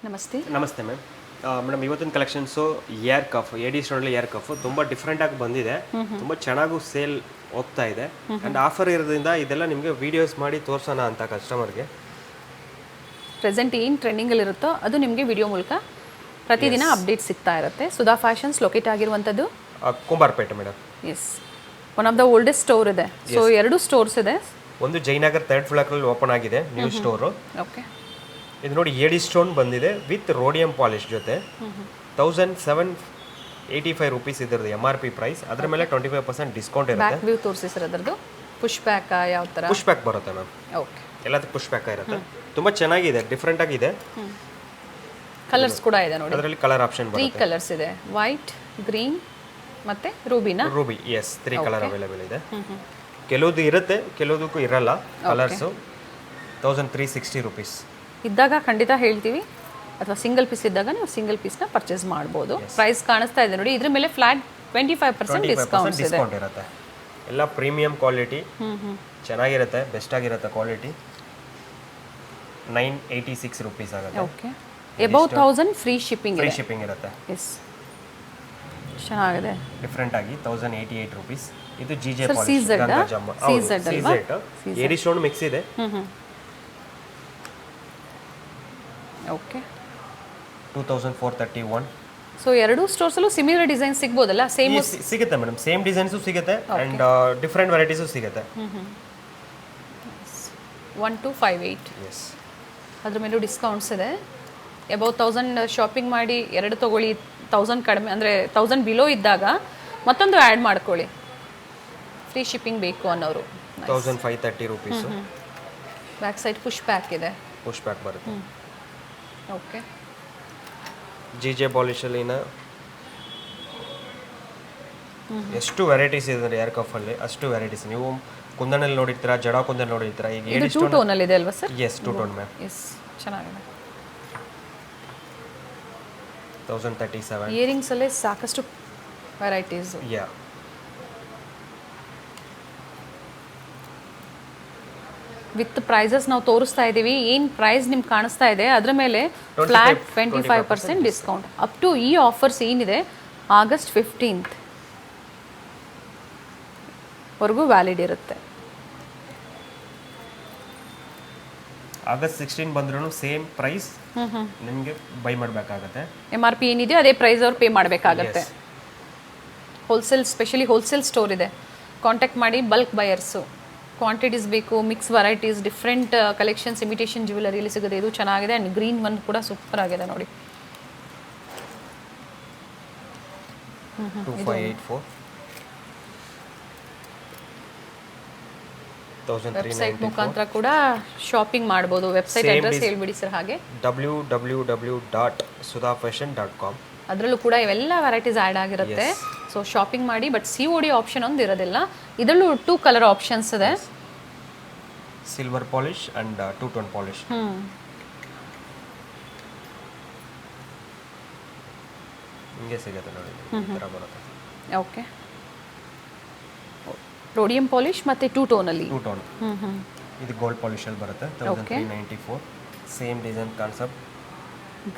ನಮಸ್ತೆ. ನಮಸ್ತೆ ma'am. Madam ಇವತ್ತಿನ ಕಲೆಕ್ಷನ್ಸು ಏರ್ ಕಫ್ ಎಡಿ ಸ್ಟೋನಲ್ಲಿ ಏರ್ ಕಫ್ ತುಂಬ ಡಿಫ್ರೆಂಟಾಗಿ ಬಂದಿದೆ. ತುಂಬ ಚೆನ್ನಾಗೂ ಸೇಲ್ ಹೋಗ್ತಾ ಇದೆ. ಆ್ಯಂಡ್ ಆಫರ್ ಇರೋದ್ರಿಂದ ಇದೆಲ್ಲ ನಿಮಗೆ ವೀಡಿಯೋಸ್ ಮಾಡಿ ತೋರಿಸೋಣ ಅಂತ ಕಸ್ಟಮರ್ಗೆ. ಪ್ರೆಸೆಂಟ್ ಏನು ಟ್ರೆಂಡಿಂಗಲ್ಲಿರುತ್ತೋ ಅದು ನಿಮಗೆ ವಿಡಿಯೋ ಮೂಲಕ ಪ್ರತಿದಿನ ಅಪ್ಡೇಟ್ ಸಿಗ್ತಾ ಇರುತ್ತೆ. ಸುಧಾ ಫ್ಯಾಷನ್ಸ್ ಲೊಕೇಟ್ ಆಗಿರುವಂಥದ್ದು Kumbarpet madam. Yes, one of the oldest store ಇದೆ. ಸೊ 2 ಸ್ಟೋರ್ಸ್ ಇದೆ. ಒಂದು ಜಯನಗರ್ 3rd ಫ್ಲೋರಲ್ಲಿ ಓಪನ್ ಆಗಿದೆ ನ್ಯೂ ಸ್ಟೋರು. ಓಕೆ, ಇದು ನೋಡಿ ಎಡಿ ಸ್ಟೋನ್ ಬಂದಿದೆ ವಿತ್ ರೋಡಿಯಂ ಪಾಲಿಶ್ ಜೊತೆ 1785 ರೂಪೀಸ್ ಇದ್ರದ್ದು MRP ಪ್ರೈಸ್. ಅದ್ರ ಮೇಲೆ 25% ಡಿಸ್ಕೌಂಟ್ ಇರುತ್ತೆ. ಬ್ಯಾಕ್ ವ್ಯೂ ತೋರಿಸಿ ಸರ್ ಅದರದ್ದು. ಪುಷ್ ಬ್ಯಾಕ್ ಯಾವ ಥರ? ಪುಷ್ ಬ್ಯಾಕ್ ಬರುತ್ತೆ ಮ್ಯಾಮ್. ಓಕೆ, ಎಲ್ಲದಕ್ಕೂ ಪುಷ್ ಬ್ಯಾಕ್ ಇರುತ್ತೆ. ತುಂಬ ಚೆನ್ನಾಗಿದೆ, ಡಿಫ್ರೆಂಟ್ ಆಗಿದೆ. ಕಲರ್ಸ್ ಕೂಡ ಇದೆ ನೋಡಿ. ಅದರಲ್ಲಿ ಕಲರ್ ಆಪ್ಷನ್ 3 ಕಲರ್ಸ್ ಇದೆ, ವೈಟ್, ಗ್ರೀನ್ ಮತ್ತೆ ರೂಬಿನಾ. ರೂಬಿ, ಎಸ್, 3 ಕಲರ್ ಅವೈಲೇಬಲ್ ಇದೆ. ಕೆಲವುದು ಇರುತ್ತೆ, ಕೆಲವುದಕ್ಕೂ ಇರಲ್ಲ ಕಲರ್ಸು. 1360 ರೂಪೀಸ್ ಇದ್ದಾಗ ಖಂಡಿತ ಹೇಳ್ತೀವಿ, ಅಥವಾ ಸಿಂಗಲ್ ಪೀಸ್ ಇದ್ದಾಗ ನೀವು ಸಿಂಗಲ್ ಪೀಸ್ನ ಪರ್ಚೇಸ್ ಮಾಡ್ಬೋದು. ಪ್ರೈಸ್ ಕಾಣಿಸ್ತಾ ಇದೆ ನೋಡಿ, ಇದ್ರ ಮೇಲೆ ಫ್ಲಾಟ್ 25% ಡಿಸ್ಕೌಂಟ್ ಇರುತ್ತೆ. ಎಲ್ಲ ಪ್ರೀಮಿಯಂ ಕ್ವಾಲಿಟಿ, ಚೆನ್ನಾಗಿರುತ್ತೆ, ಬೆಸ್ಟ್ ಆಗಿರುತ್ತೆ ಕ್ವಾಲಿಟಿ. 986 ರೂಪೀಸ್ ಆಗುತ್ತೆ. ಓಕೆ, ಅಬೌವ್ 1000 ಫ್ರೀ ಶಿಪ್ಪಿಂಗ್ ಇರುತ್ತೆ. ಎಸ್, ಚೆನ್ನಾಗಿದೆ. ಡಿಫ್ರೆಂಟ್ ಆಗಿ 1088 ರೂಪೀಸ್. ಇದು ಜಿಜೆ ಸೀಝೆಡ್ ಅಲ್ವಾ? ಎಡಿ ಸ್ಟೋನ್ ಮಿಕ್ಸ್ ಇದೆ. ಓಕೆ, 2431. ಸೊ 2 ಸ್ಟೋರ್ಸ್ ಅಲ್ಲೂ ಸಿಮಿಲರ್ ಡಿಸೈನ್ ಸಿಗ್ಬೋದಲ್ಲ? ಸೇಮ್ ಸಿಗುತ್ತೆ ಮೇಡಮ್, ಸೇಮ್ ಡಿಸೈನ್ಸು ಸಿಗುತ್ತೆ ಅಂಡ್ ಡಿಫ್ರೆಂಟ್ ವೆರೈಟೀಸು ಸಿಗುತ್ತೆ. 1258. ಎಸ್, ಅದ್ರ ಮೇಲೂ ಡಿಸ್ಕೌಂಟ್ಸ್ ಇದೆ. ಅಬೌವ್ 1000 ಶಾಪಿಂಗ್ ಮಾಡಿ 2 ತಗೊಳ್ಳಿ, 1000 ಕಡಿಮೆ ಅಂದರೆ 1000 ಬಿಲೋ ಇದ್ದಾಗ ಮತ್ತೊಂದು ಆ್ಯಡ್ ಮಾಡ್ಕೊಳ್ಳಿ, ಫ್ರೀ ಶಿಪ್ಪಿಂಗ್ ಬೇಕು ಅನ್ನೋರು. 1530 rupees. Back side push back ಇದೆ. ಪುಷ್ ಬ್ಯಾಕ್ ಬರುತ್ತೆ. ಓಕೆ, ಜಿಜೆ ಪಾಲಿಶಲ್ಲಿನ ಎಷ್ಟು ವೆರೈಟೀಸ್ ಇದೆ ಏರ್ ಕಫಲ್ಲಿ, ಅಷ್ಟು ವೆರೈಟೀಸ್. ನೀವು ಕುಂದನಲ್ಲಿ ನೋಡಿರ್ತೀರಾ, ಜಡ ಕುಂದನ್ ನೋಡಿರ್ತೀರಾ. ಈಗ ಇದು 2 ಟೋನ್ ಅಲ್ಲಿ ಇದೆ ಅಲ್ವಾ sir? Yes, 2 tone ma'am. Yes, ಚೆನ್ನಾಗಿದೆ. 1037. ಇಯರಿಂಗ್ಸ್ ಅಲ್ಲೇ ಸಾಕಷ್ಟು ವೆರೈಟೀಸ್. ಯಾ, ವಿತ್ ಪ್ರೈಸಸ್ ನಾವು ತೋರಿಸ್ತಾ ಇದ್ದೀವಿ. ಏನು ಪ್ರೈಸ್ ನಿಮ್ಗೆ ಕಾಣಿಸ್ತಾ ಇದೆ ಅದರ ಮೇಲೆ ಫ್ಲಾಟ್ 25% ಡಿಸ್ಕೌಂಟ್. ಅಪ್ ಟು ಈ ಆಫರ್ಸ್ ಏನಿದೆ ಆಗಸ್ಟ್ 15th ವರೆಗೂ ವ್ಯಾಲಿಡ್ ಇರುತ್ತೆ. ಆಗಸ್ಟ್ 16 ಬಂದ್ರೂ ಸೇಮ್ ಪ್ರೈಸ್ ನಿಮಗೆ ಬೈ ಮಾಡಬೇಕಾಗತ್ತೆ. MRP ಏನಿದೆಯೋ ಅದೇ ಪ್ರೈಸ್ ಅವ್ರು ಪೇ ಮಾಡಬೇಕಾಗತ್ತೆ. ಹೋಲ್ಸೇಲ್, ಸ್ಪೆಷಲಿ ಹೋಲ್ಸೇಲ್ ಸ್ಟೋರ್ ಇದೆ, ಕಾಂಟ್ಯಾಕ್ಟ್ ಮಾಡಿ. ಬಲ್ಕ್ ಬಯರ್ಸು, ಕ್ವಾಂಟಿಟೀಸ್ ಬೇಕು, mix varieties, different collections, imitation ಜ್ಯುವೆಲರಿಯಲ್ಲಿ ಸಿಗುತ್ತೆ. ಇದು ಚೆನ್ನಾಗಿದೆ. ಆ್ಯಂಡ್ ಗ್ರೀನ್ ಒನ್ ಕೂಡ ಸೂಪರ್ ಆಗಿದೆ ನೋಡಿ. 2584. ವೆಬ್ಸೈಟ್ ಮುಖಾಂತರ ಕೂಡ ಶಾಪಿಂಗ್ ಮಾಡ್ಬೋದು. ವೆಬ್ಸೈಟ್ ಅಡ್ರೆಸ್ ಹೇಳ್ಬಿಡಿ ಸರ್. ಹಾಗೆ www.sudhafashion.com. ಅದರಲ್ಲೂ ಕೂಡ ಇವೆಲ್ಲ ವೆರೈಟೀಸ್ ಆ್ಯಡ್ ಆಗಿರುತ್ತೆ. ಸೊ ಶಾಪಿಂಗ್ ಮಾಡಿ. ಬಟ್ COD ಆಪ್ಷನ್ ಒಂದು ಇರೋದಿಲ್ಲ. ಇದರಲ್ಲೂ 2 ಕಲರ್ ಆಪ್ಷನ್ಸ್ ಇದೆ, silver polish and 2 tone polish. ಹಿಂಗೆ ಸಿಗುತ್ತೆ ನೋಡಿ, ಈ ಥರ ಬರುತ್ತೆ. ಓಕೆ, ರೋಡಿಯಂ ಪಾಲಿಶ್ ಮತ್ತೆ 2 ಟೋನಲ್ಲಿ. 2 ಟೋನ್. ಇದು ಗೋಲ್ಡ್ ಪಾಲಿಶಲ್ಲಿ ಬರುತ್ತೆ. 1394. Same design concept.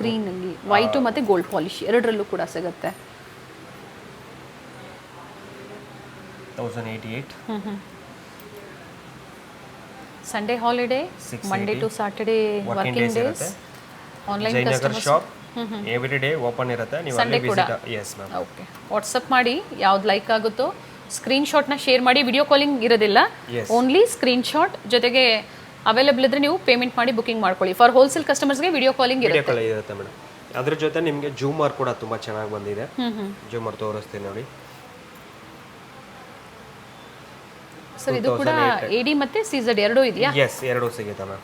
ಗ್ರೀನಲ್ಲಿ ವೈಟು ಮತ್ತು ಗೋಲ್ಡ್ ಪಾಲಿಶ್ ಎರಡರಲ್ಲೂ ಕೂಡ ಸಿಗುತ್ತೆ. 1088. Sunday holiday, Monday to Saturday working days. Online Jayanagar shop every day open ಇರುತ್ತೆ. ನೀವು ಅಲ್ಲಿ visit. Yes ma'am. Okay, WhatsApp ಮಾಡಿ, ಯಾವ್ದು ಲೈಕ್ ಆಗುತ್ತೋ ಸ್ಕ್ರೀನ್ಶಾಟ್ನ ಶೇರ್ ಮಾಡಿ. ವಿಡಿಯೋ ಕಾಲಿಂಗ್ ಇರೋದಿಲ್ಲ, ಓನ್ಲಿ ಸ್ಕ್ರೀನ್ಶಾಟ್. ಜೊತೆಗೆ ಅವೈಲೇಬಲ್ ಇದ್ರೆ ನೀವು ಪೇಮೆಂಟ್ ಮಾಡಿ ಬುಕಿಂಗ್ ಮಾಡ್ಕೊಳ್ಳಿ. ಫಾರ್ ಹೋಲ್ಸೇಲ್ ಕಸ್ಟಮರ್ಸ್ಗೆ ವಿಡಿಯೋ ಕಾಲಿಂಗ್ ಇರುತ್ತೆ ಮೇಡಮ್. ಅದ್ರ ಜೊತೆ ನಿಮಗೆ ಜೂಮರ್ ಕೂಡ ತುಂಬ ಚೆನ್ನಾಗಿ ಬಂದಿದೆ. ಜೂಮರ್ ತೋರಿಸ್ತೀನಿ ನೋಡಿ ಸರ್. ಇದು ಕೂಡ AD ಮತ್ತೆ CZ ಎರಡೂ ಇದೆಯಾ? ಎಸ್, ಎರಡೂ ಸಿಗುತ್ತೆ ಮ್ಯಾಮ್.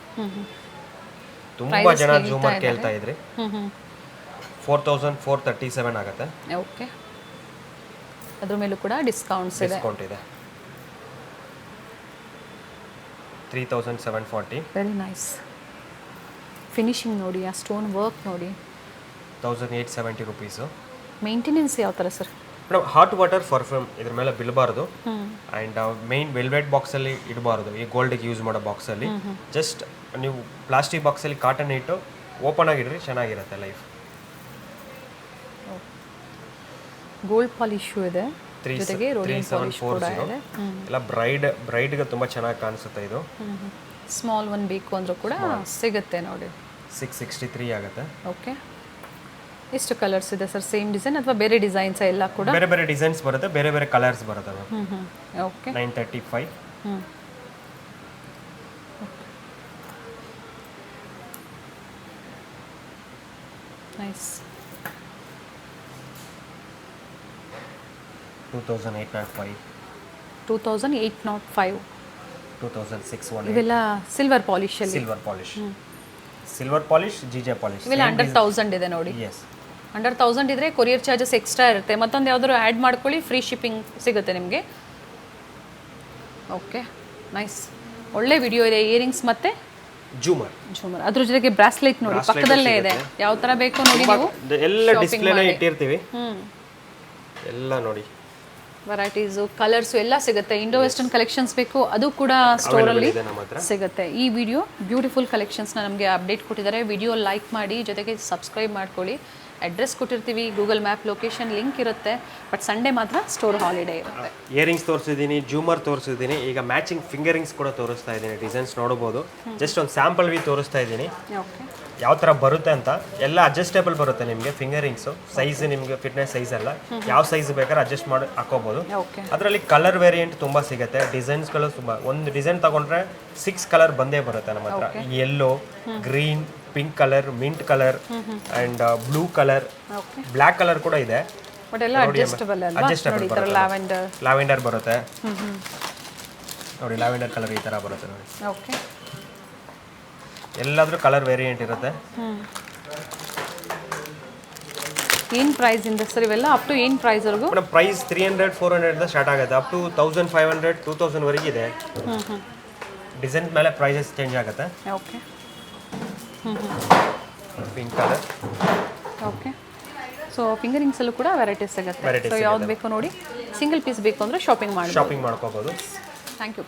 ತುಂಬಾ ಜನ ಜೂಮರ್ ಕೇಳ್ತಾ ಇದ್ರಿ. 4437 ಆಗುತ್ತೆ. ಓಕೆ, ಅದ್ರ ಮೇಲೂ ಕೂಡ ಡಿಸ್ಕೌಂಟ್ ಇದೆ. 3740. ವೆರಿ ನೈಸ್ ಫಿನಿಶಿಂಗ್ ನೋಡಿ, ಆ ಸ್ಟೋನ್ ವರ್ಕ್ ನೋಡಿ. 1870 ರೂಪೀಸು. ಮೇಂಟೆನೆನ್ಸ್ ಯಾವ ಥರ sir? Madam, hot water perfume ಇದ್ರ ಮೇಲೆ ಬೀಳಬಾರ್ದು. ಆ್ಯಂಡ್ ಮೇನ್ ವೆಲ್ವೆಟ್ ಬಾಕ್ಸಲ್ಲಿ ಇಡಬಾರ್ದು. ಈ ಗೋಲ್ಡಿಗೆ ಯೂಸ್ ಮಾಡೋ ಬಾಕ್ಸಲ್ಲಿ ಜಸ್ಟ್ ನೀವು ಪ್ಲಾಸ್ಟಿಕ್ ಬಾಕ್ಸಲ್ಲಿ ಕಾಟನ್ ಇಟ್ಟು ಓಪನ್ ಆಗಿಡ್ರಿ, ಚೆನ್ನಾಗಿರುತ್ತೆ ಲೈಫ್. ಗೋಲ್ಡ್ ಪಾಲಿಶು ಇದೆ, ಜೊತೆಗೆ ರೋಡಿಯಂ ಪಾಲಿಶ್ ಕೂಡ ಇದೆ. ಎಲ್ಲ ಬ್ರೈಡ್ಗೆ ತುಂಬ ಚೆನ್ನಾಗಿ ಕಾಣಿಸುತ್ತೆ ಇದು. ಸ್ಮಾಲ್ ಒನ್ ಬೇಕು ಅಂದರೂ ಕೂಡ ಸಿಗುತ್ತೆ ನೋಡಿ. 663 ಆಗುತ್ತೆ. ಓಕೆ, ಎಷ್ಟು ಕಲರ್ಸ್ ಇದೆ ಸರ್? ಸೇಮ್ ಡಿಸೈನ್ ಅಥವಾ ಬೇರೆ ಡಿಸೈನ್ಸ್ ಎಲ್ಲ ಕೂಡ? ಬೇರೆ ಬೇರೆ ಡಿಸೈನ್ಸ್ ಬರುತ್ತೆ, ಬೇರೆ ಬೇರೆ ಕಲರ್ಸ್ ಬರುತ್ತೆ ಮ್ಯಾಮ್. ಓಕೆ, 935. ನೈಸ್. 2805. 2805. 2618. ಇವೆಲ್ಲ ಸಿಲ್ವರ್ ಪಾಲಿಶ್ ಅಲ್ಲಿ. ಸಿಲ್ವರ್ ಪಾಲಿಶ್ ಜಿಜೆ ಪಾಲಿಶ್ ಇವೆಲ್ಲ ಅಂಡರ್ 1000 ಇದೆ ನೋಡಿ. ಎಸ್, ಅಂಡರ್ 1000 ಇದ್ರೆ ಕೊರಿಯರ್ ಚಾರ್ಜಸ್ ಎಕ್ಸ್ಟ್ರಾ ಇರುತ್ತೆ. ಮತ್ತೊಂದು ಯಾವ್ದಾದ್ರು ಆ್ಯಡ್ ಮಾಡ್ಕೊಳ್ಳಿ, ಫ್ರೀ ಶಿಪ್ಪಿಂಗ್ ಸಿಗುತ್ತೆ ನಿಮಗೆ. Okay, nice. ಒಳ್ಳೆ ವಿಡಿಯೋ ಇದೆ. ಇಯರಿಂಗ್ಸ್ ಮತ್ತೆ ಜೂಮರ್, ಅದ್ರ ಜೊತೆಗೆ ಬ್ರಾಸ್ಲೆಟ್ ನೋಡಿ ಪಕ್ಕದಲ್ಲೇ ಇದೆ. ಯಾವ ತರ ಬೇಕು ನೋಡಿ ನೀವು. ಎಲ್ಲ ಡಿಸ್ಪ್ಲೇನ ಇಟ್ಟಿರ್ತೀವಿ. ಎಲ್ಲ ನೋಡಿ ವೆರೈಟೀಸು, ಕಲರ್ಸು ಎಲ್ಲ ಸಿಗುತ್ತೆ. ಇಂಡೋ ವೆಸ್ಟರ್ನ್ ಕಲೆಕ್ಷನ್ಸ್ ಬೇಕು ಅದು ಕೂಡ ಸ್ಟೋರಲ್ಲಿ ಸಿಗುತ್ತೆ. ಈ ವಿಡಿಯೋ ಬ್ಯೂಟಿಫುಲ್ ಕಲೆಕ್ಷನ್ಸ್ನ ನಮಗೆ ಅಪ್ಡೇಟ್ ಕೊಟ್ಟಿದ್ದಾರೆ. ವಿಡಿಯೋ ಲೈಕ್ ಮಾಡಿ, ಜೊತೆಗೆ ಸಬ್ಸ್ಕ್ರೈಬ್ ಮಾಡ್ಕೊಳ್ಳಿ. ಅಡ್ರೆಸ್ ಕೊಟ್ಟಿರ್ತೀವಿ, ಗೂಗಲ್ ಮ್ಯಾಪ್ ಲೊಕೇಶನ್ ಲಿಂಕ್ ಇರುತ್ತೆ. ಬಟ್ ಸಂಡೇ ಮಾತ್ರ ಸ್ಟೋರ್ ಹಾಲಿಡೇ ಇರುತ್ತೆ. ಇಯರಿಂಗ್ಸ್ ತೋರಿಸಿದ್ದೀನಿ, ಜೂಮರ್ ತೋರಿಸಿದ್ದೀನಿ, ಈಗ ಮ್ಯಾಚಿಂಗ್ ಫಿಂಗರಿಂಗ್ಸ್ ಕೂಡ ತೋರಿಸ್ತಾ ಇದ್ದೀನಿ. ಡಿಸೈನ್ಸ್ ನೋಡ್ಬೋದು. ಜಸ್ಟ್ ಒಂದು ಸ್ಯಾಂಪಲ್ ವಿ ತೋರಿಸ್ತಾ ಇದ್ದೀನಿ ಓಕೆ, ಯಾವ ಥರ ಬರುತ್ತೆ ಅಂತ. ಎಲ್ಲ ಅಡ್ಜಸ್ಟೇಬಲ್ ಬರುತ್ತೆ ನಿಮಗೆ ಫಿಂಗರಿಂಗ್ಸು. ಸೈಜ್ ನಿಮಗೆ ಫಿಟ್ನೆಸ್ ಸೈಜ್ ಎಲ್ಲ ಯಾವ ಸೈಜ್ ಬೇಕಾದ್ರೆ ಅಡ್ಜಸ್ಟ್ ಮಾಡಿ ಹಾಕೋಬಹುದು. ಓಕೆ, ಅದರಲ್ಲಿ ಕಲರ್ ವೇರಿಯಂಟ್ ತುಂಬ ಸಿಗುತ್ತೆ. ಡಿಸೈನ್ಸ್ಗಳು ತುಂಬ, ಒಂದು ಡಿಸೈನ್ ತಗೊಂಡ್ರೆ 6 ಕಲರ್ ಬಂದೇ ಬರುತ್ತೆ ನಮ್ಮ ಹತ್ರ. Yellow, green, pink colour, mint colour and blue colour, black colour ಕೂಡ ಇದೆ. ಬಟ್ ಎಲ್ಲ ಅಡ್ಜಸ್ಟಬಲ್ ಅಲ್ವಾ? ನೋಡಿ ಈ ತರ ಲ್ಯಾವೆಂಡರ್ ಬರುತ್ತೆ ನೋಡಿ. ಲ್ಯಾವೆಂಡರ್ ಕಲರ್ ಈ ತರ ಬರುತ್ತೆ ನೋಡಿ. ಓಕೆ, ಎಲ್ಲಾದ್ರೂ ಕಲರ್ ವೇರಿಯಂಟ್ ಇರುತ್ತೆ. ಏನು ಪ್ರೈಸ್ ಇಂದ ಸರ್ ಇವೆಲ್ಲ? ಅಪ್ ಟು ಏನು ಪ್ರೈಸ್ ವರೆಗೂ? ಮೇಡಮ್ ಪ್ರೈಸ್ 300 400 ಇಂದ ಸ್ಟಾರ್ಟ್ ಆಗುತ್ತೆ. ಅಪ್ ಟು 1500 2000 ವರೆಗೆ ಇದೆ. ಡಿಸೈನ್ ಮೇಲೆ ಪ್ರೈಸಸ್ ಚೇಂಜ್ ಆಗುತ್ತೆ. Okay, pink colour. Okay, so finger rings ಅಲ್ಲೂ ಕೂಡ ವೆರೈಟೀಸ್ ಸಿಗುತ್ತೆ. ಸೊ ಯಾವ್ದು ಬೇಕು ನೋಡಿ. ಸಿಂಗಲ್ ಪೀಸ್ ಬೇಕು ಅಂದರೆ ಶಾಪಿಂಗ್ ಮಾಡ್ಕೋಬೋದು. ಮಾಡ್ಕೋಬಹುದು. Thank you.